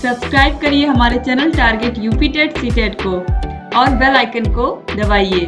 Subscribe करिए हमारे channel target UP TET CTET को और बेल आइकन को दबाइए।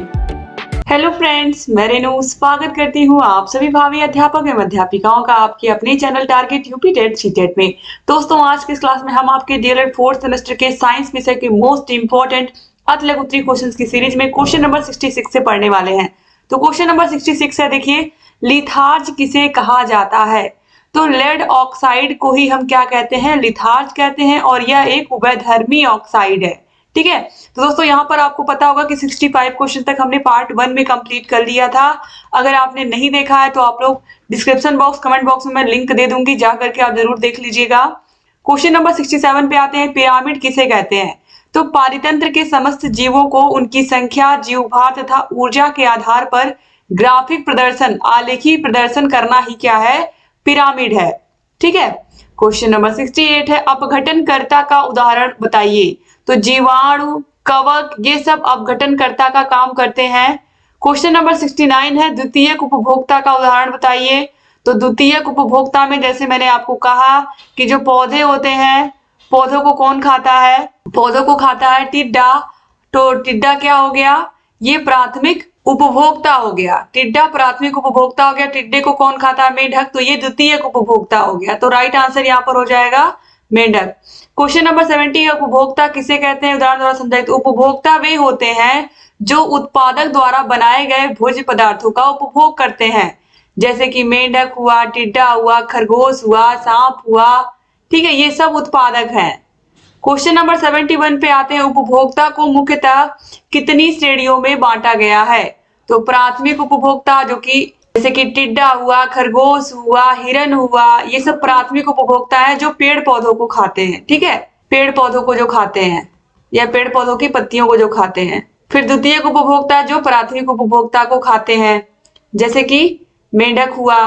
हेलो फ्रेंड्स, मैं रेनू स्वागत करती हूँ आप सभी भावी अध्यापक एवं अध्यापिकाओं का आपके अपने channel target UP TET CTET में। दोस्तों, आज की इस क्लास में हम आपके डीएलएड फोर्थ सेमेस्टर के साइंस विषय के मोस्ट इंपॉर्टेंट अति लघु उत्तरीय क्वेश्चंस की सीरीज में क्वेश्चन नंबर 66 से पढ़ने वाले हैं। तो क्वेश्चन नंबर 66 है, देखिए, लिथार्ज किसे कहा जाता है? तो लेड ऑक्साइड को ही हम क्या कहते हैं? लिथार्ज कहते हैं, और यह एक उभयधर्मी ऑक्साइड है। ठीक है, तो दोस्तों यहाँ पर आपको पता होगा कि 65 क्वेश्चन तक हमने पार्ट 1 में कंप्लीट कर लिया था। अगर आपने नहीं देखा है तो आप लोग डिस्क्रिप्शन बॉक्स, कमेंट बॉक्स में मैं लिंक दे दूंगी, जा करके आप जरूर देख लीजिएगा। क्वेश्चन नंबर 67 पे आते हैं, पिरामिड किसे कहते हैं? तो पारितंत्र के समस्त जीवों को उनकी संख्या, जीवभार तथा ऊर्जा के आधार पर ग्राफिक प्रदर्शन, आलेखी प्रदर्शन करना ही क्या है? पिरामिड है। ठीक है, क्वेश्चन नंबर 68 है, अपघटनकर्ता का उदाहरण बताइए। तो जीवाणु, कवक, ये सब अपघटनकर्ता का काम करते हैं। क्वेश्चन नंबर 69 है, द्वितीयक उपभोक्ता का उदाहरण बताइए। तो द्वितीयक उपभोक्ता में जैसे मैंने आपको कहा कि जो पौधे होते हैं, पौधों को कौन खाता है? पौधों को खाता है टिड्डा। तो टिड्डा क्या हो गया? ये प्राथमिक उपभोक्ता हो गया। टिड्डा प्राथमिक उपभोक्ता हो गया। टिड्डे को कौन खाता है? मेंढक। तो ये द्वितीयक उपभोक्ता हो गया। तो राइट आंसर यहाँ पर हो जाएगा मेंढक। क्वेश्चन नंबर 70 है, उपभोक्ता किसे कहते हैं? उदाहरण द्वारा समझाइए। तो उपभोक्ता वे होते हैं जो उत्पादक द्वारा बनाए गए भोज्य पदार्थों का उपभोग करते हैं, जैसे कि मेंढक हुआ, टिड्डा हुआ, खरगोश हुआ, सांप हुआ। ठीक है, ये सब उत्पादक हैं। क्वेश्चन नंबर 71 पे आते हैं, उपभोक्ता को मुख्यतः कितनी श्रेणियों में बांटा गया है? तो प्राथमिक उपभोक्ता, जो कि जैसे कि टिड्डा हुआ, खरगोश हुआ, हिरन हुआ, ये सब प्राथमिक उपभोक्ता है जो पेड़ पौधों को खाते हैं। ठीक है, पेड़ पौधों को जो खाते हैं या पेड़ पौधों की पत्तियों को जो खाते हैं। फिर द्वितीयक उपभोक्ता जो प्राथमिक उपभोक्ता को खाते हैं, जैसे कि मेंढक हुआ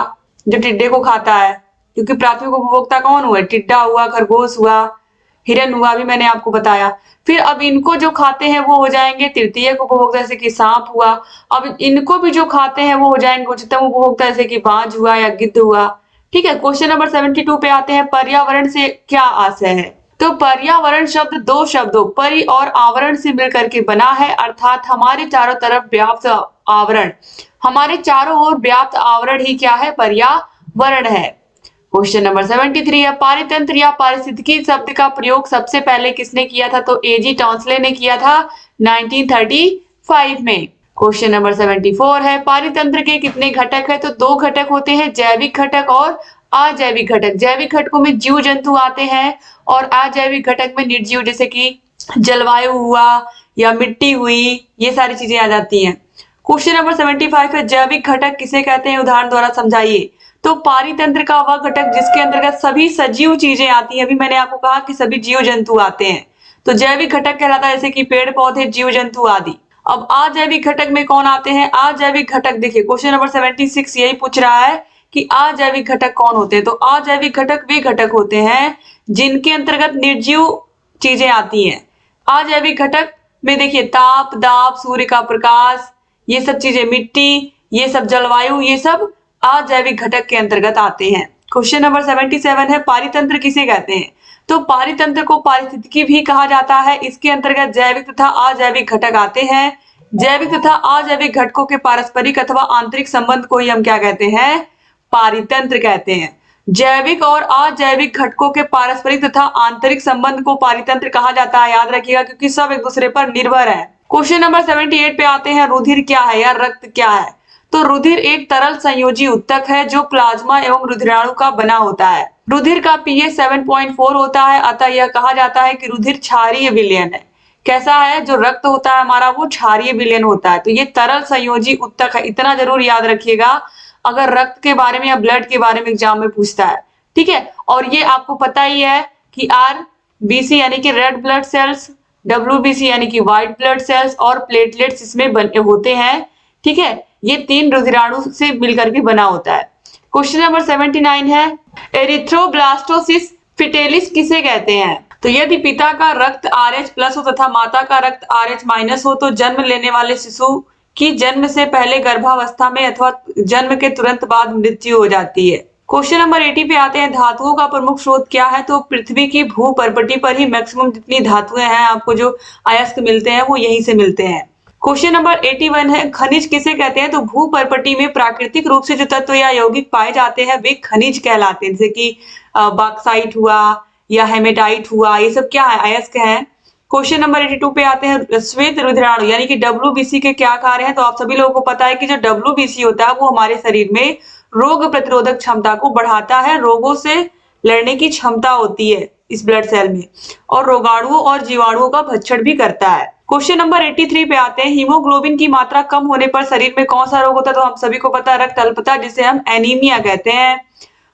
जो टिड्डे को खाता है, क्योंकि प्राथमिक उपभोक्ता कौन हुआ? टिड्डा हुआ, खरगोश हुआ, हिरन हुआ, भी मैंने आपको बताया। फिर अब इनको जो खाते हैं वो हो जाएंगे तृतीयक उपभोक्ता, जैसे कि सांप हुआ। अब इनको भी जो खाते हैं वो हो जाएंगे उच्चतम उपभोक्ता, जैसे कि बाज हुआ या गिद्ध हुआ। ठीक है, क्वेश्चन नंबर 72 पे आते हैं, पर्यावरण से क्या आशय है? तो पर्यावरण शब्द दो शब्दों परि और आवरण से मिलकर के बना है, अर्थात हमारे चारों तरफ व्याप्त आवरण, हमारे चारों ओर व्याप्त आवरण ही क्या है? पर्यावरण है। क्वेश्चन नंबर 73 है, पारितंत्र या पारिस्थितिकी शब्द का प्रयोग सबसे पहले किसने किया था? तो एजी टॉन्सले ने किया था 1935 में। क्वेश्चन नंबर 74 है, पारितंत्र के कितने घटक है? तो दो घटक होते हैं, जैविक घटक और अजैविक घटक। जैविक घटकों में जीव जंतु आते हैं और अजैविक घटक में निर्जीव, जैसे कि जलवायु हुआ या मिट्टी हुई, ये सारी चीजें आ जाती हैं। क्वेश्चन नंबर 75 है, जैविक घटक किसे कहते हैं? उदाहरण द्वारा समझाइए। तो पारितंत्र का वह घटक जिसके अंतर्गत सभी सजीव चीजें आती हैं। अभी मैंने आपको कहा कि सभी जीव जंतु आते हैं, तो जैविक घटक कहलाता है, जैसे कि पेड़ पौधे, जीव जंतु आदि। अब अजैविक घटक में कौन आते हैं? अजैविक घटक, देखिए क्वेश्चन नंबर 76 यही पूछ रहा है कि अजैविक घटक कौन होते हैं? तो अजैविक घटक वे घटक होते हैं जिनके अंतर्गत निर्जीव चीजें आती हैं। अजैविक घटक में देखिए ताप, दाब, सूर्य का प्रकाश, ये सब चीजें, मिट्टी, ये सब जलवायु, ये सब अजैविक घटक के अंतर्गत आते हैं। क्वेश्चन नंबर 77 है, पारितंत्र किसे कहते हैं? तो पारितंत्र को पारिस्थितिकी भी कहा जाता है। इसके अंतर्गत जैविक तथा अजैविक घटक आते हैं। जैविक तथा अजैविक घटकों के पारस्परिक अथवा आंतरिक संबंध को ही हम क्या कहते हैं? पारितंत्र कहते हैं। जैविक और अजैविक घटकों के पारस्परिक तथा आंतरिक संबंध को पारितंत्र कहा जाता है, याद रखिएगा, क्योंकि सब एक दूसरे पर निर्भर है। क्वेश्चन नंबर 78 पे आते हैं, रुधिर क्या है या रक्त क्या है? तो रुधिर एक तरल संयोजी उत्तक है जो प्लाज्मा एवं रुधिराणु का बना होता है। रुधिर का पीएच 7.4 होता है, अतः यह कहा जाता है कि रुधिर क्षारीय विलयन है। कैसा है? जो रक्त होता है हमारा वो क्षारीय विलयन होता है। तो ये तरल संयोजी उत्तक है, इतना जरूर याद रखिएगा अगर रक्त के बारे में या ब्लड के बारे में एग्जाम में पूछता है। ठीक है, और ये आपको पता ही है कि RBC यानी कि रेड ब्लड सेल्स, WBC यानी कि व्हाइट ब्लड सेल्स और प्लेटलेट्स इसमें बने होते हैं। ठीक है, ये तीन रुधिराणु से मिलकर के बना होता है। क्वेश्चन नंबर 79 है, एरिथ्रोब्लास्टोसिस फिटेलिस किसे कहते हैं? तो यदि पिता का रक्त RH+ हो तथा माता का रक्त RH- हो तो जन्म लेने वाले शिशु की जन्म से पहले गर्भावस्था में अथवा जन्म के तुरंत बाद मृत्यु हो जाती है। क्वेश्चन नंबर 80 पे आते हैं, धातुओं का प्रमुख स्रोत क्या है? तो पृथ्वी की भू परपटी पर ही मैक्सिमम जितनी धातुएं हैं आपको जो अयस्क मिलते हैं वो यहीं से मिलते हैं। क्वेश्चन नंबर 81 है, खनिज किसे कहते हैं? तो भू परपटी में प्राकृतिक रूप से जो तत्व या यौगिक पाए जाते हैं वे खनिज कहलाते हैं, जैसे कि बॉक्साइट हुआ या हेमेटाइट हुआ, ये सब क्या है? अयस्क है। क्वेश्चन नंबर 82 पे आते हैं, श्वेत रुधिराणु यानी कि डब्ल्यूबीसी के क्या कार्य हैं? तो आप सभी लोगों को पता है कि जो डब्ल्यूबीसी होता है वो हमारे शरीर में रोग प्रतिरोधक क्षमता को बढ़ाता है, रोगों से लड़ने की क्षमता होती है इस ब्लड सेल में, और रोगाणुओं और जीवाणुओं का भक्षण भी करता है। क्वेश्चन नंबर 83 पे आते हैं, हीमोग्लोबिन की मात्रा कम होने पर शरीर में कौन सा रोग होता है? तो हम सभी को पता है रक्त अल्पता, जिसे हम एनीमिया कहते हैं।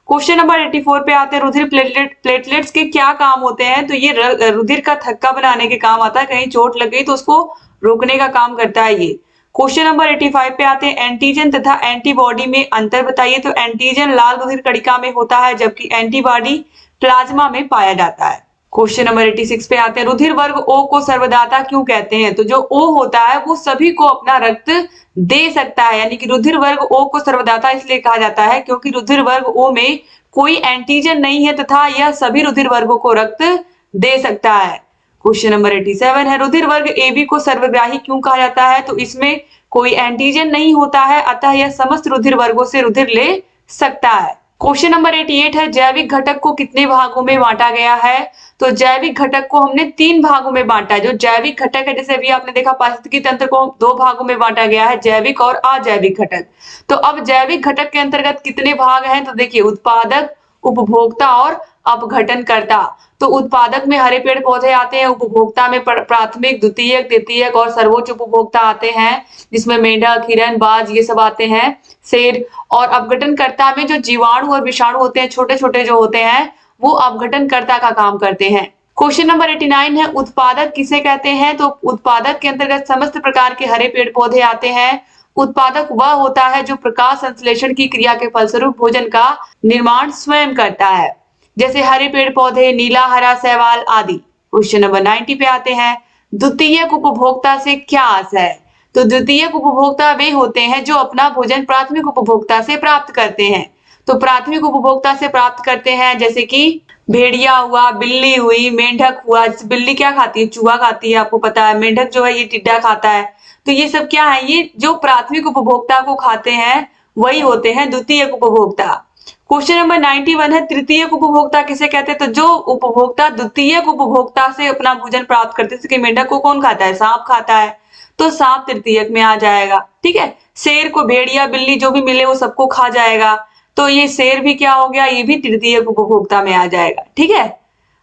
क्वेश्चन नंबर 84 पे आते हैं, रुधिर प्लेटलेट्स के क्या काम होते हैं? तो ये रुधिर का थक्का बनाने के काम आता है, कहीं चोट लग गई तो उसको रोकने का काम करता है ये। क्वेश्चन नंबर 85 पे आते हैं, एंटीजन तथा एंटीबॉडी में अंतर बताइए। तो एंटीजन लाल रुधिर कणिका में होता है, जबकि एंटीबॉडी प्लाज्मा में पाया जाता है। क्वेश्चन नंबर 86 पे आते हैं, रुधिर वर्ग ओ को सर्वदाता क्यों कहते हैं? तो जो ओ होता है वो सभी को अपना रक्त दे सकता है, यानी कि रुधिर वर्ग ओ को सर्वदाता इसलिए कहा जाता है क्योंकि रुधिर वर्ग ओ में कोई एंटीजन नहीं है तथा यह सभी रुधिर वर्गों को रक्त दे सकता है। क्वेश्चन नंबर 87 है, रुधिर वर्ग ए बी को सर्वग्राही क्यों कहा जाता है? तो इसमें कोई एंटीजन नहीं होता है, अतः यह समस्त रुधिर वर्गों से रुधिर ले सकता है। क्वेश्चन नंबर 88 है, जैविक घटक को कितने भागों में बांटा गया है? तो जैविक घटक को हमने 3 भागों में बांटा है। जो जैविक घटक है, जैसे अभी आपने देखा पारिस्थितिकी तंत्र को 2 भागों में बांटा गया है, जैविक और अजैविक घटक। तो अब जैविक घटक के अंतर्गत कितने भाग हैं? तो देखिए, उत्पादक, उपभोक्ता और अपघटनकर्ता। तो उत्पादक में हरे पेड़ पौधे आते हैं, उपभोक्ता में प्राथमिक, द्वितीयक, तृतीयक और सर्वोच्च उपभोक्ता आते हैं, जिसमें मेंढक, हिरन, बाज ये सब आते हैं, शेर। और अपघटनकर्ता में जो जीवाणु और विषाणु होते हैं, छोटे छोटे जो होते हैं, वो अपघटनकर्ता का काम करते हैं। क्वेश्चन नंबर 89 है, उत्पादक किसे कहते हैं? तो उत्पादक के अंतर्गत समस्त प्रकार के हरे पेड़ पौधे आते हैं। उत्पादक वह होता है जो प्रकाश संश्लेषण की क्रिया के फलस्वरूप भोजन का निर्माण स्वयं करता है, जैसे हरे पेड़ पौधे, नीला, हरा शैवाल आदि। क्वेश्चन नंबर 90 पे आते हैं, द्वितीयक उपभोक्ता से क्या आशय है? तो द्वितीयक उपभोक्ता वे होते हैं जो अपना भोजन प्राथमिक उपभोक्ता से प्राप्त करते हैं। तो प्राथमिक उपभोक्ता से प्राप्त करते हैं, जैसे कि भेड़िया हुआ, बिल्ली हुई, मेंढक हुआ। बिल्ली क्या खाती है? चूहा खाती है, आपको पता है। मेंढक जो है ये टिड्डा खाता है। तो ये सब क्या है? ये जो प्राथमिक उपभोक्ता को खाते हैं वही होते हैं द्वितीयक उपभोक्ता। क्वेश्चन नंबर 91 है, तृतीयक उपभोक्ता किसे कहते हैं? तो जो उपभोक्ता द्वितीयक उपभोक्ता से अपना भोजन प्राप्त करते हैं, जैसे कि मेंढक को कौन खाता है? सांप खाता है, तो सांप तृतीयक में आ जाएगा। ठीक है, शेर को भेड़िया, बिल्ली जो भी मिले वो सबको खा जाएगा, तो ये शेर भी क्या हो गया? ये भी तृतीयक उपभोक्ता में आ जाएगा। ठीक है,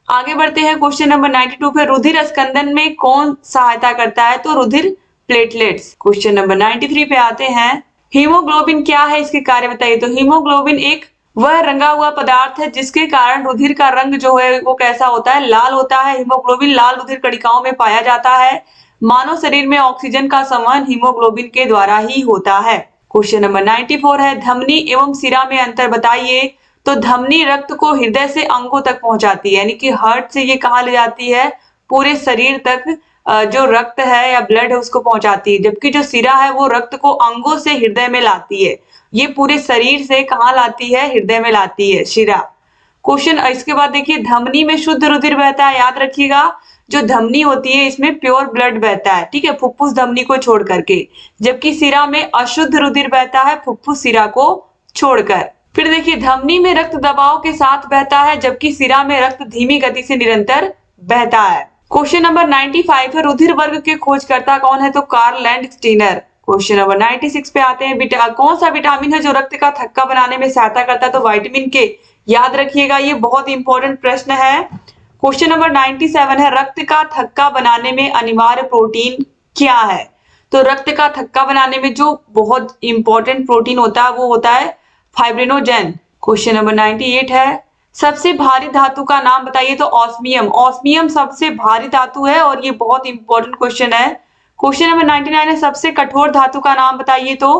आगे बढ़ते हैं। क्वेश्चन नंबर 92 पे, रुधिर स्कंदन में कौन सहायता करता है? तो रुधिर प्लेटलेट्स। क्वेश्चन नंबर 93 पे आते हैं, हीमोग्लोबिन क्या है, इसके कार्य बताइए। तो हीमोग्लोबिन एक वह रंगा हुआ पदार्थ है जिसके कारण रुधिर का रंग जो है वो कैसा होता है? लाल होता है। हीमोग्लोबिन लाल रुधिर कणिकाओं में पाया जाता है। मानव शरीर में ऑक्सीजन का संवहन हीमोग्लोबिन के द्वारा ही होता है। क्वेश्चन नंबर 94 है, धमनी एवं सिरा में अंतर बताइए। तो धमनी रक्त को हृदय से अंगों तक पहुंचाती है, यानी कि हार्ट से ये कहाँ ले जाती है? पूरे शरीर तक जो रक्त है या ब्लड है उसको पहुंचाती है, जबकि जो सिरा है वो रक्त को अंगों से हृदय में लाती है। ये पूरे शरीर से कहाँ लाती है? हृदय में लाती है शिरा। क्वेश्चन इसके बाद देखिए, धमनी में शुद्ध रुधिर बहता है, याद रखिएगा। जो धमनी होती है इसमें प्योर ब्लड बहता है, ठीक है, फुफ्फुस धमनी को छोड़ करके, जबकि सिरा में अशुद्ध रुधिर बहता है, फुफ्फुस सिरा को छोड़कर। फिर देखिए, धमनी में रक्त दबाव के साथ बहता है, जबकि सिरा में रक्त धीमी गति से निरंतर बहता है। क्वेश्चन नंबर 95 है, रुधिर वर्ग के खोजकर्ता कौन है? तो कार्ल लैंडस्टीनर। क्वेश्चन नंबर 96 पे आते हैं, कौन सा विटामिन है जो रक्त का थक्का बनाने में सहायता करता है? तो विटामिन के, याद रखिएगा, ये बहुत इंपॉर्टेंट प्रश्न है। क्वेश्चन नंबर 97 है, रक्त का थक्का बनाने में अनिवार्य प्रोटीन क्या है? तो रक्त का थक्का बनाने में जो बहुत इंपॉर्टेंट प्रोटीन होता है वो होता है फाइब्रिनोजेन। क्वेश्चन नंबर 98 है, सबसे भारी धातु का नाम बताइए। तो ऑस्मियम। ऑस्मियम सबसे भारी धातु है और ये बहुत इंपॉर्टेंट क्वेश्चन है। क्वेश्चन नंबर 99 है, सबसे कठोर धातु का नाम बताइए। तो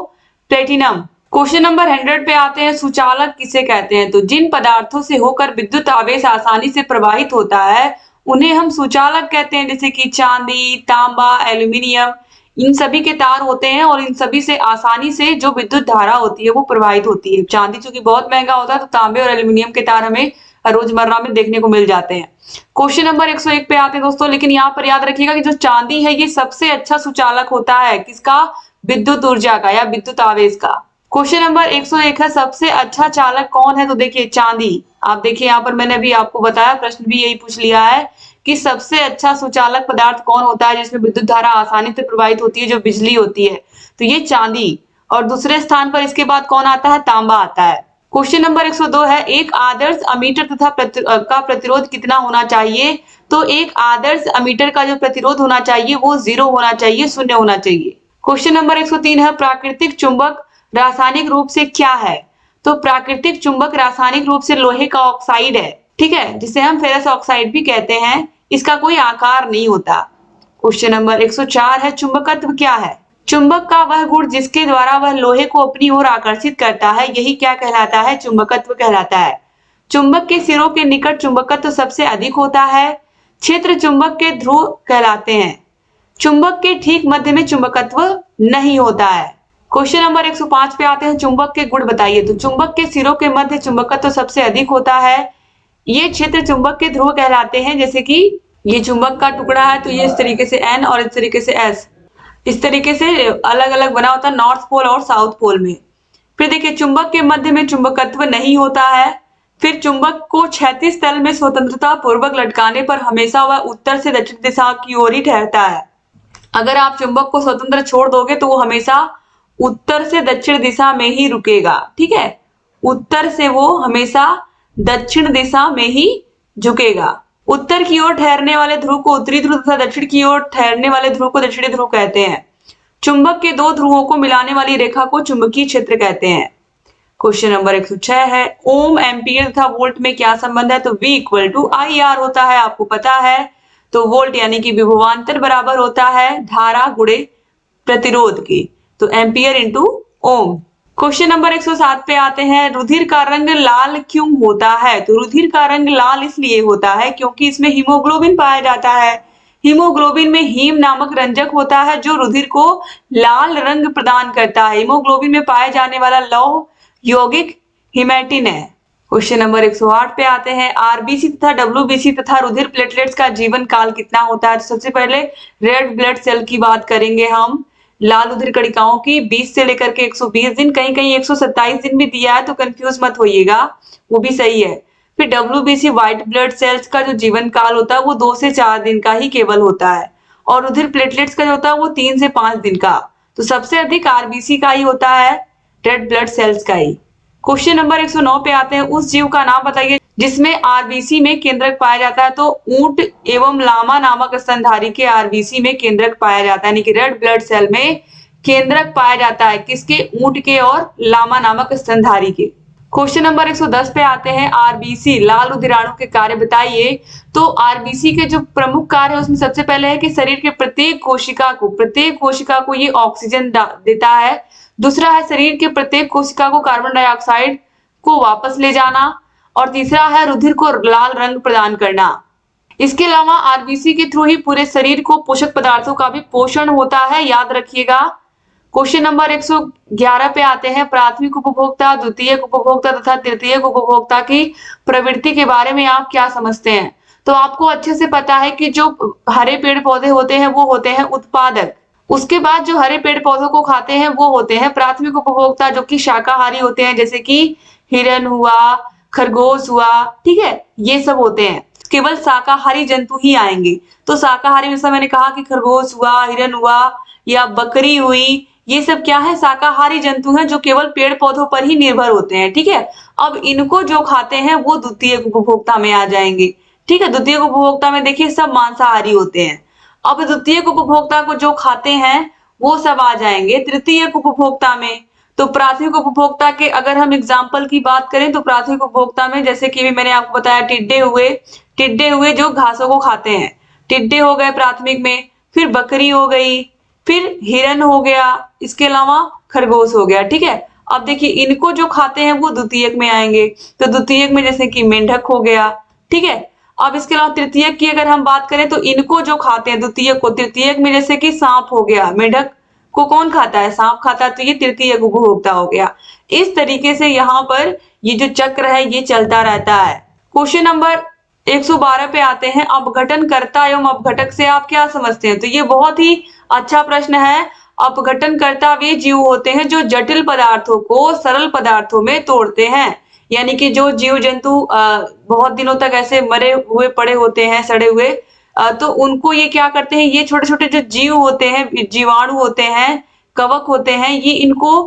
प्लेटिनम। क्वेश्चन नंबर 100 पे आते हैं, सुचालक किसे कहते हैं? तो जिन पदार्थों से होकर विद्युत आवेश आसानी से प्रवाहित होता है उन्हें हम सुचालक कहते हैं, जैसे कि चांदी, तांबा, एल्यूमिनियम। इन सभी के तार होते हैं और इन सभी से आसानी से जो विद्युत धारा होती है वो प्रवाहित होती है। चांदी चूंकि बहुत महंगा होता है तो तांबे और एल्यूमिनियम के तार हमें रोजमर्रा में देखने को मिल जाते हैं। क्वेश्चन नंबर 101 पे आते हैं दोस्तों, लेकिन यहाँ पर याद रखिएगा कि जो चांदी है ये सबसे अच्छा सुचालक होता है किसका, विद्युत ऊर्जा का या विद्युत आवेश का। क्वेश्चन नंबर 101 है सबसे अच्छा चालक कौन है, तो देखिए चांदी। आप देखिए यहाँ पर मैंने अभी आपको बताया, प्रश्न भी यही पूछ लिया है कि सबसे अच्छा सुचालक पदार्थ कौन होता है जिसमें विद्युत धारा आसानी से प्रवाहित होती है, जो बिजली होती है, तो ये चांदी। और दूसरे स्थान पर इसके बाद कौन आता है, तांबा आता है। क्वेश्चन नंबर 102 है एक आदर्श अमीटर तथा का प्रतिरोध कितना होना चाहिए, तो एक आदर्श अमीटर का जो प्रतिरोध होना चाहिए वो 0 होना चाहिए, 0 होना चाहिए। क्वेश्चन नंबर 103 है प्राकृतिक चुंबक रासायनिक रूप से क्या है, तो प्राकृतिक चुंबक रासायनिक रूप से लोहे का ऑक्साइड है, ठीक है, जिसे हम फेरस ऑक्साइड भी कहते हैं। इसका कोई आकार नहीं होता। क्वेश्चन नंबर 104 है चुंबकत्व क्या है, चुंबक का वह गुण जिसके द्वारा वह लोहे को अपनी ओर आकर्षित करता है, यही क्या कहलाता है, चुंबकत्व कहलाता है। चुंबक के सिरों के निकट चुंबकत्व सबसे अधिक होता है। क्षेत्र चुंबक के ध्रुव कहलाते हैं। चुंबक के ठीक मध्य में चुंबकत्व नहीं होता है। क्वेश्चन नंबर 105 पे आते हैं, चुंबक के गुण बताइए, तो चुंबक के सिरों के मध्य चुंबकत्व सबसे अधिक होता है। ये क्षेत्र चुंबक के ध्रुव कहलाते हैं, जैसे कि ये चुंबक का टुकड़ा है तो ये इस तरीके से N और इस तरीके से S, इस तरीके से अलग अलग बना होता है नॉर्थ पोल और साउथ पोल में। फिर देखिए चुंबक के मध्य में चुंबकत्व नहीं होता है। फिर चुंबक को क्षैतिज तल में स्वतंत्रता पूर्वक लटकाने पर हमेशा वह उत्तर से दक्षिण दिशा की ओर ही ठहरता है। अगर आप चुंबक को स्वतंत्र छोड़ दोगे तो वो हमेशा उत्तर से दक्षिण दिशा में ही रुकेगा, ठीक है, उत्तर से वो हमेशा दक्षिण दिशा में ही झुकेगा। उत्तर की ओर ठहरने वाले ध्रुव को उत्तरी ध्रुव तथा दक्षिण की ओर ठहरने वाले ध्रुव को दक्षिणी ध्रुव कहते हैं। चुंबक के दो ध्रुवों को मिलाने वाली रेखा को चुंबकीय क्षेत्र कहते हैं। क्वेश्चन नंबर 106 है ओम, एम्पियर तथा वोल्ट में क्या संबंध है, तो V इक्वल टू IR होता है, आपको पता है। तो वोल्ट यानी कि विभवांतर बराबर होता है धारा गुणे प्रतिरोध की, तो एम्पियर इंटू ओम। क्वेश्चन नंबर 107 पे आते हैं, रुधिर का रंग लाल क्यों होता है, तो रुधिर का रंग लाल इसलिए होता है क्योंकि इसमें हीमोग्लोबिन पाया जाता है। हीमोग्लोबिन में हीम नामक रंजक होता है जो रुधिर को लाल रंग प्रदान करता है। हीमोग्लोबिन में पाए जाने वाला लौह यौगिक हिमैटिन है। क्वेश्चन नंबर 108 पे आते हैं, आरबीसी तथा डब्ल्यूबीसी तथा रुधिर प्लेटलेट्स का जीवन काल कितना होता है, तो सबसे पहले रेड ब्लड सेल की बात करेंगे हम। लाल रुधिर कणिकाओं की 20 से लेकर के 120 दिन, कहीं कहीं 127 दिन भी दिया है तो कंफ्यूज मत होइएगा, वो भी सही है। फिर डब्ल्यूबीसी व्हाइट ब्लड सेल्स का जो जीवन काल होता है वो 2 से 4 दिन का ही केवल होता है, और रुधिर प्लेटलेट्स का जो होता है वो 3 से 5 दिन का। तो सबसे अधिक आरबीसी का ही होता है, रेड ब्लड सेल्स का ही। क्वेश्चन नंबर 109 पे आते हैं, उस जीव का नाम बताइए जिसमें आरबीसी में केंद्रक पाया जाता है, तो ऊंट एवं लामा नामक स्तनधारी के आरबीसी में केंद्रक पाया जाता है, यानी कि रेड ब्लड सेल में केंद्रक पाया जाता है किसके, ऊंट के और लामा नामक स्तनधारी के। क्वेश्चन नंबर 110 पे आते हैं, आरबीसी लाल रुधिराणु के कार्य बताइए, तो आरबीसी के जो प्रमुख कार्य है उसमें सबसे पहले है कि शरीर के प्रत्येक कोशिका को ये ऑक्सीजन देता है। दूसरा है शरीर के प्रत्येक कोशिका को कार्बन डाइऑक्साइड को वापस ले जाना, और तीसरा है रुधिर को लाल रंग प्रदान करना। इसके अलावा आरबीसी के थ्रू ही पूरे शरीर को पोषक पदार्थों का भी पोषण होता है, याद रखिएगा। क्वेश्चन नंबर 111 पे आते हैं, प्राथमिक उपभोक्ता, द्वितीयक उपभोक्ता तथा तृतीयक उपभोक्ता की प्रवृत्ति के बारे में आप क्या समझते हैं, तो आपको अच्छे से पता है कि जो हरे पेड़ पौधे होते हैं वो होते हैं उत्पादक, उसके बाद जो हरे पेड़ पौधों को खाते हैं वो होते हैं प्राथमिक उपभोक्ता जो कि शाकाहारी होते हैं, जैसे कि हिरन हुआ, खरगोश हुआ, ठीक है, ये सब होते हैं। केवल शाकाहारी जंतु ही आएंगे, तो शाकाहारी में मैंने कहा कि खरगोश हुआ, हिरन हुआ या बकरी हुई, ये सब क्या है, शाकाहारी जंतु हैं जो केवल पेड़ पौधों पर ही निर्भर होते हैं, ठीक है। अब इनको जो खाते हैं वो द्वितीयक उपभोक्ता में आ जाएंगे, ठीक है। द्वितीयक उपभोक्ता में देखिए सब मांसाहारी होते हैं। अब द्वितीयक उपभोक्ता को जो खाते हैं वो सब आ जाएंगे तृतीयक उपभोक्ता में। तो प्राथमिक उपभोक्ता के अगर हम एग्जाम्पल की बात करें तो प्राथमिक उपभोक्ता में जैसे कि मैंने आपको बताया टिड्डे हुए जो घासों को खाते हैं, टिड्डे हो गए प्राथमिक में, फिर बकरी हो गई, फिर हिरन हो गया, इसके अलावा खरगोश हो गया, ठीक है। अब देखिए इनको जो खाते हैं वो द्वितीयक में आएंगे, तो द्वितीयक में जैसे कि मेंढक हो गया, ठीक है। अब इसके अलावा तृतीयक की अगर हम बात करें तो इनको जो खाते हैं द्वितीयक को, तृतीयक में जैसे कि सांप हो गया, मेंढक को कौन खाता है, सांप खाता है, तो ये तृतीयक उपभोक्ता हो गया। इस तरीके से यहाँ पर ये जो चक्र है ये चलता रहता है। क्वेश्चन नंबर 112 पे आते हैं, अपघटनकर्ता एवं अपघटक से आप क्या समझते हैं? तो ये बहुत ही अच्छा प्रश्न है। अपघटनकर्ता वे जीव होते हैं जो जटिल पदार्थों को सरल पदार्थों में तोड़ते हैं, यानी कि जो जीव जंतु बहुत दिनों तक ऐसे मरे हुए पड़े होते हैं, सड़े हुए, तो उनको ये क्या करते हैं, ये छोटे छोटे जो जीव होते हैं, जीवाणु होते हैं, कवक होते हैं, ये इनको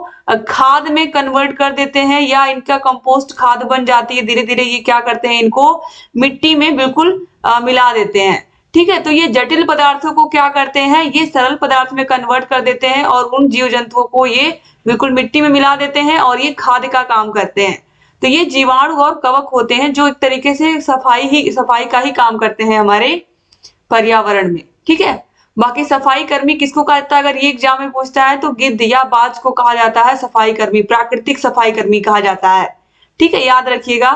खाद में कन्वर्ट कर देते हैं या इनका कंपोस्ट खाद बन जाती है। धीरे धीरे ये क्या करते हैं, इनको मिट्टी में बिल्कुल मिला देते हैं। ठीक है, तो ये जटिल पदार्थों को क्या करते हैं, ये सरल पदार्थ में कन्वर्ट कर देते हैं और उन जीव जंतुओं को ये बिल्कुल मिट्टी में मिला देते हैं और ये खाद का काम करते हैं। तो ये जीवाणु और कवक होते हैं जो एक तरीके से सफाई का ही काम करते हैं हमारे पर्यावरण में। ठीक है, बाकी सफाई कर्मी किसको कहा जाता है, अगर ये एग्जाम में पूछता है तो गिद्ध या बाज को कहा जाता है सफाई कर्मी, प्राकृतिक सफाई कर्मी कहा जाता है। ठीक है, याद रखिएगा।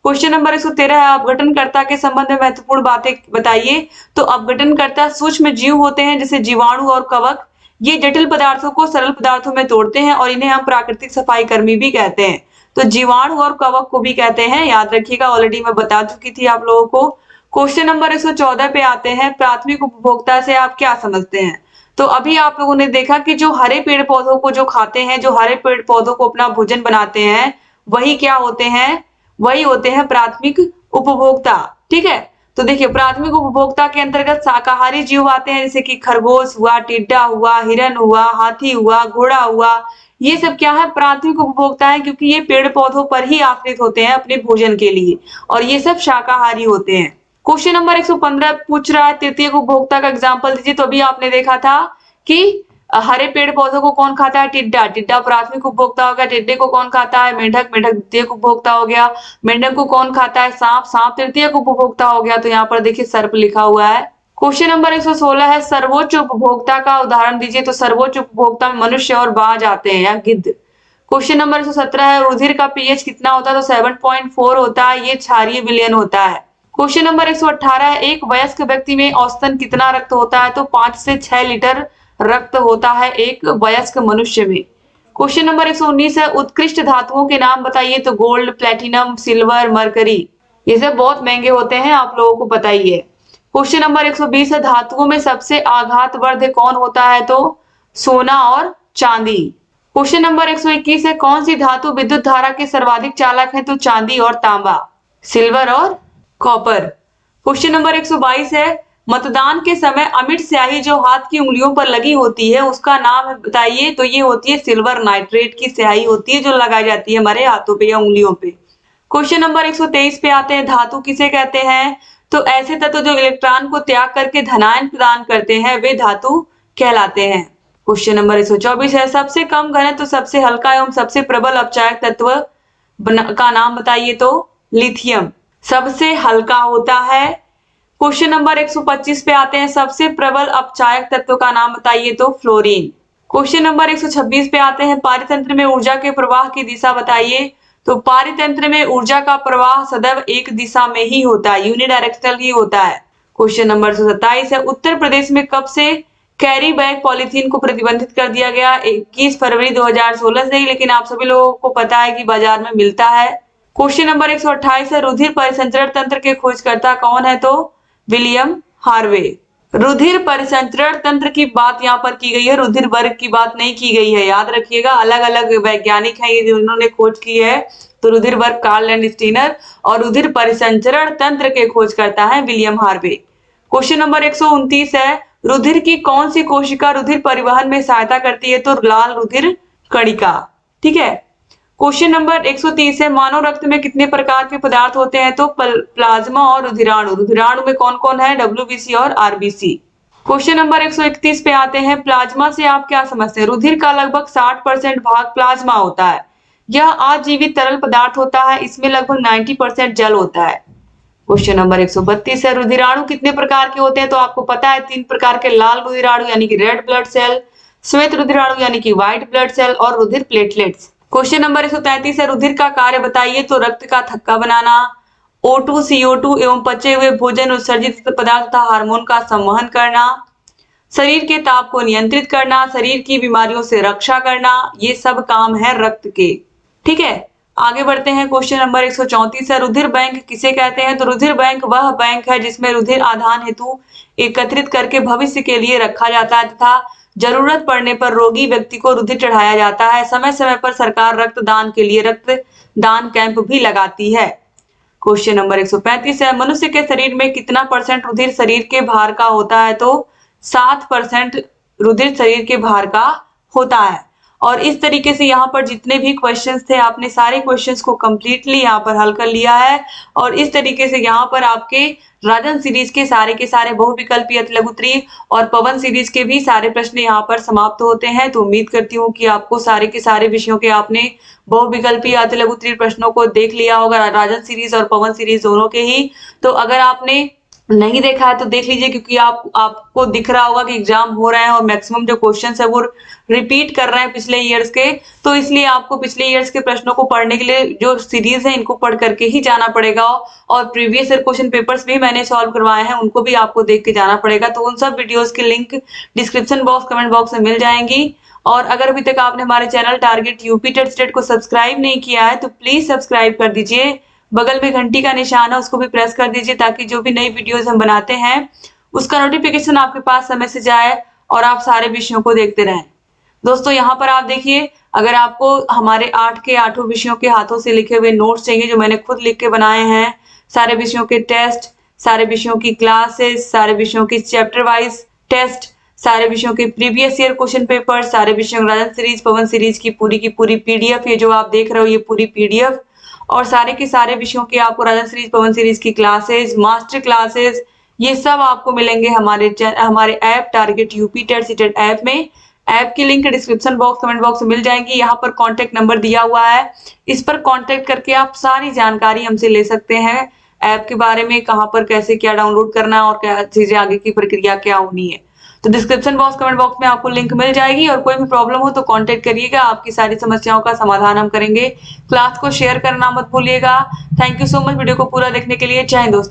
क्वेश्चन नंबर 113 है, अपघटनकर्ता के संबंध में महत्वपूर्ण बातें बताइए। तो अपघटनकर्ता सूक्ष्म जीव होते हैं जैसे जीवाणु और कवक, ये जटिल पदार्थों को सरल पदार्थों में तोड़ते हैं और इन्हें हम प्राकृतिक सफाई कर्मी भी कहते हैं। तो जीवाणु और कवक को भी कहते हैं, याद रखिएगा, ऑलरेडी मैं बता चुकी थी आप लोगों को। क्वेश्चन नंबर 114 पे आते हैं, प्राथमिक उपभोक्ता से आप क्या समझते हैं? तो अभी आप लोगों ने देखा कि जो हरे पेड़ पौधों को जो खाते हैं, जो हरे पेड़ पौधों को अपना भोजन बनाते हैं, वही क्या होते हैं, वही होते हैं प्राथमिक उपभोक्ता। ठीक है, तो देखिए प्राथमिक उपभोक्ता के अंतर्गत शाकाहारी जीव आते हैं जैसे कि खरगोश हुआ, टिड्डा हुआ, हिरन हुआ, हाथी हुआ, घोड़ा हुआ, ये सब क्या है, प्राथमिक उपभोक्ता है, क्योंकि ये पेड़ पौधों पर ही आश्रित होते हैं अपने भोजन के लिए और ये सब शाकाहारी होते हैं। क्वेश्चन नंबर 115 पूछ रहा है, तृतीयक उपभोक्ता का एग्जाम्पल दीजिए। तो अभी आपने देखा था कि हरे पेड़ पौधों को कौन खाता है, टिड्डा, टिड्डा प्राथमिक उपभोक्ता हो गया। टिड्डे को कौन खाता है, मेंढक, मेंढक द्वितीयक उपभोक्ता हो गया। मेंढक को कौन खाता है, सांप, सांप तृतीयक उपभोक्ता हो गया। तो यहाँ पर देखिए सर्प लिखा हुआ है। क्वेश्चन नंबर 116 है, सर्वोच्च उपभोक्ता का उदाहरण दीजिए। तो सर्वोच्च उपभोक्ता में मनुष्य और बाज आते हैं या गिद्ध। क्वेश्चन नंबर 117 है, रुधिर का पीएच कितना होता है? तो 7.4 होता है, ये क्षारीय विलयन होता है। क्वेश्चन नंबर 118 है, एक वयस्क व्यक्ति में औसतन कितना रक्त होता है? तो 5 से 6 लीटर रक्त होता है एक वयस्क मनुष्य में। क्वेश्चन नंबर 119 है, उत्कृष्ट धातुओं के नाम बताइए। तो गोल्ड, प्लेटिनम, सिल्वर, मरकरी, ये सब बहुत महंगे होते हैं, आप लोगों को पता ही है। क्वेश्चन नंबर 120 है, धातुओं में सबसे आघातवर्ध कौन होता है? तो सोना और चांदी। क्वेश्चन नंबर 121 है, कौन सी धातु विद्युत धारा के सर्वाधिक चालक है? तो चांदी और तांबा, सिल्वर और कॉपर। क्वेश्चन नंबर 122 है, मतदान के समय अमिट स्याही जो हाथ की उंगलियों पर लगी होती है उसका नाम बताइए। तो ये होती है सिल्वर नाइट्रेट की स्याही होती है जो लगाई जाती है हमारे हाथों पे या उंगलियों पे। क्वेश्चन नंबर 123 पे आते हैं, धातु किसे कहते हैं? तो ऐसे तत्व जो इलेक्ट्रॉन को त्याग करके धनायन प्रदान करते हैं वे धातु कहलाते हैं। क्वेश्चन नंबर 124 है, सबसे कम घनत्व, सबसे हल्का एवं सबसे प्रबल अपचायक तत्व का नाम बताइए। तो लिथियम सबसे हल्का होता है। क्वेश्चन नंबर 125 पे आते हैं, सबसे प्रबल अपचायक तत्व का नाम बताइए। तो फ्लोरीन। क्वेश्चन नंबर 126 पे आते हैं, पारितंत्र में ऊर्जा के प्रवाह की दिशा बताइए। तो पारितंत्र में ऊर्जा का प्रवाह सदैव एक दिशा में ही होता है, यूनिडायरेक्शनल ही होता है। क्वेश्चन नंबर 127 है, उत्तर प्रदेश में कब से कैरी बैग पॉलीथीन को प्रतिबंधित कर दिया गया? 21 फरवरी 2016 से ही, लेकिन आप सभी लोगों को पता है कि बाजार में मिलता है। क्वेश्चन नंबर 128 है, रुधिर परिसंचरण तंत्र के खोजकर्ता कौन है? तो विलियम हार्वे। रुधिर परिसंचरण तंत्र की बात यहाँ पर की गई है, रुधिर वर्ग की बात नहीं की गई है, याद रखिएगा। अलग अलग वैज्ञानिक हैं ये जिन्होंने खोज की है। तो रुधिर वर्ग कार्ल लैंडस्टीनर और रुधिर परिसंचरण तंत्र के खोजकर्ता है विलियम हार्वे। क्वेश्चन नंबर 129 है, रुधिर की कौन सी कोशिका रुधिर परिवहन में सहायता करती है? तो लाल रुधिर कणिका। ठीक है। क्वेश्चन नंबर 130 है, मानव रक्त में कितने प्रकार के पदार्थ होते हैं? तो प्लाज्मा और रुधिराणु। रुधिराणु में कौन कौन है? डब्ल्यूबीसी और आरबीसी। क्वेश्चन नंबर 131 पे आते हैं, प्लाज्मा से आप क्या समझते हैं? रुधिर का लगभग 60% भाग प्लाज्मा होता है। यह अजीवित तरल पदार्थ होता है, इसमें लगभग 90% जल होता है। क्वेश्चन नंबर 132 है, रुधिराणु कितने प्रकार के होते हैं? तो आपको पता है 3 प्रकार के, लाल रुधिराणु यानी कि रेड ब्लड सेल, श्वेत रुधिराणु यानी कि व्हाइट ब्लड सेल और रुधिर प्लेटलेट्स। क्वेश्चन नंबर 133 है, रुधिर का कार्य बताइए। तो रक्त का थक्का बनाना O2, CO2 एवं पचे हुए भोजन, उत्सर्जित पदार्थ तथा हार्मोन का संवहन करना, शरीर के ताप को नियंत्रित करना, शरीर की बीमारियों से रक्षा करना, ये सब काम है रक्त के। ठीक है, आगे बढ़ते हैं। क्वेश्चन नंबर 134 है, रुधिर बैंक किसे कहते हैं? तो रुधिर बैंक वह बैंक है जिसमें रुधिर आधान हेतु एकत्रित करके भविष्य के लिए रखा जाता है तथा जरूरत पड़ने पर रोगी व्यक्ति को रुधिर चढ़ाया जाता है। समय समय पर सरकार रक्तदान के लिए रक्तदान कैंप भी लगाती है। क्वेश्चन नंबर 135 है, मनुष्य के शरीर में कितना % रुधिर शरीर के भार का होता है? तो 7% रुधिर शरीर के भार का होता है। और इस तरीके से यहाँ पर जितने भी क्वेश्चंस थे आपने सारे क्वेश्चंस को कंप्लीटली यहाँ पर हल कर लिया है। और इस तरीके से यहाँ पर आपके राजन सीरीज के सारे बहुविकल्पीय अतिलघुत्तरीय और पवन सीरीज के भी सारे प्रश्न यहाँ पर समाप्त होते हैं। तो उम्मीद करती हूँ कि आपको सारे के सारे विषयों के आपने बहुविकल्पीय अतिलघुत्तरीय प्रश्नों को देख लिया होगा, राजन सीरीज और पवन सीरीज दोनों के ही। तो अगर आपने नहीं देखा है तो देख लीजिए, क्योंकि आपको दिख रहा होगा कि एग्जाम हो रहे हैं और मैक्सिमम जो क्वेश्चंस है वो रिपीट कर रहे हैं पिछले ईयर्स के। तो इसलिए आपको पिछले ईयर्स के प्रश्नों को पढ़ने के लिए जो सीरीज है इनको पढ़ करके ही जाना पड़ेगा। और प्रीवियस ईयर क्वेश्चन पेपर्स भी मैंने सॉल्व करवाए हैं, उनको भी आपको देख के जाना पड़ेगा। तो उन सब वीडियोस के link description box, comment box में मिल जाएंगी। और अगर अभी तक आपने हमारे channel target UP TET state को सब्सक्राइब नहीं किया है तो प्लीज सब्सक्राइब कर दीजिए। बगल में घंटी का निशान है, उसको भी प्रेस कर दीजिए ताकि जो भी नई वीडियोस हम बनाते हैं उसका नोटिफिकेशन आपके पास समय से जाए और आप सारे विषयों को देखते रहें। दोस्तों यहाँ पर आप देखिए, अगर आपको हमारे 8 के 8 विषयों के हाथों से लिखे हुए नोट्स चाहिए जो मैंने खुद लिख के बनाए हैं, सारे विषयों के टेस्ट, सारे विषयों की क्लासेस, सारे विषयों की चैप्टर वाइज टेस्ट, सारे विषयों के प्रीवियस ईयर क्वेश्चन पेपर, सारे विषयों राजन सीरीज, पवन सीरीज की पूरी पीडीएफ, ये जो आप देख रहे हो ये पूरी पीडीएफ, और सारे के सारे विषयों के आपको राजन सीरीज, पवन सीरीज की क्लासेस, मास्टर क्लासेस, ये सब आपको मिलेंगे हमारे app target UP TET CTET app में। ऐप की link description box, comment box में मिल जाएंगी। यहाँ पर कॉन्टेक्ट नंबर दिया हुआ है, इस पर कॉन्टेक्ट करके आप सारी जानकारी हमसे ले सकते हैं ऐप के बारे में, कहाँ पर कैसे क्या डाउनलोड करना है और क्या चीजें आगे की प्रक्रिया क्या होनी है। तो डिस्क्रिप्शन बॉक्स, कमेंट बॉक्स में आपको लिंक मिल जाएगी। और कोई भी प्रॉब्लम हो तो कांटेक्ट करिएगा, आपकी सारी समस्याओं का समाधान हम करेंगे। क्लास को शेयर करना मत भूलिएगा। Thank you so much video को पूरा देखने के लिए। जय हिंद दोस्तों।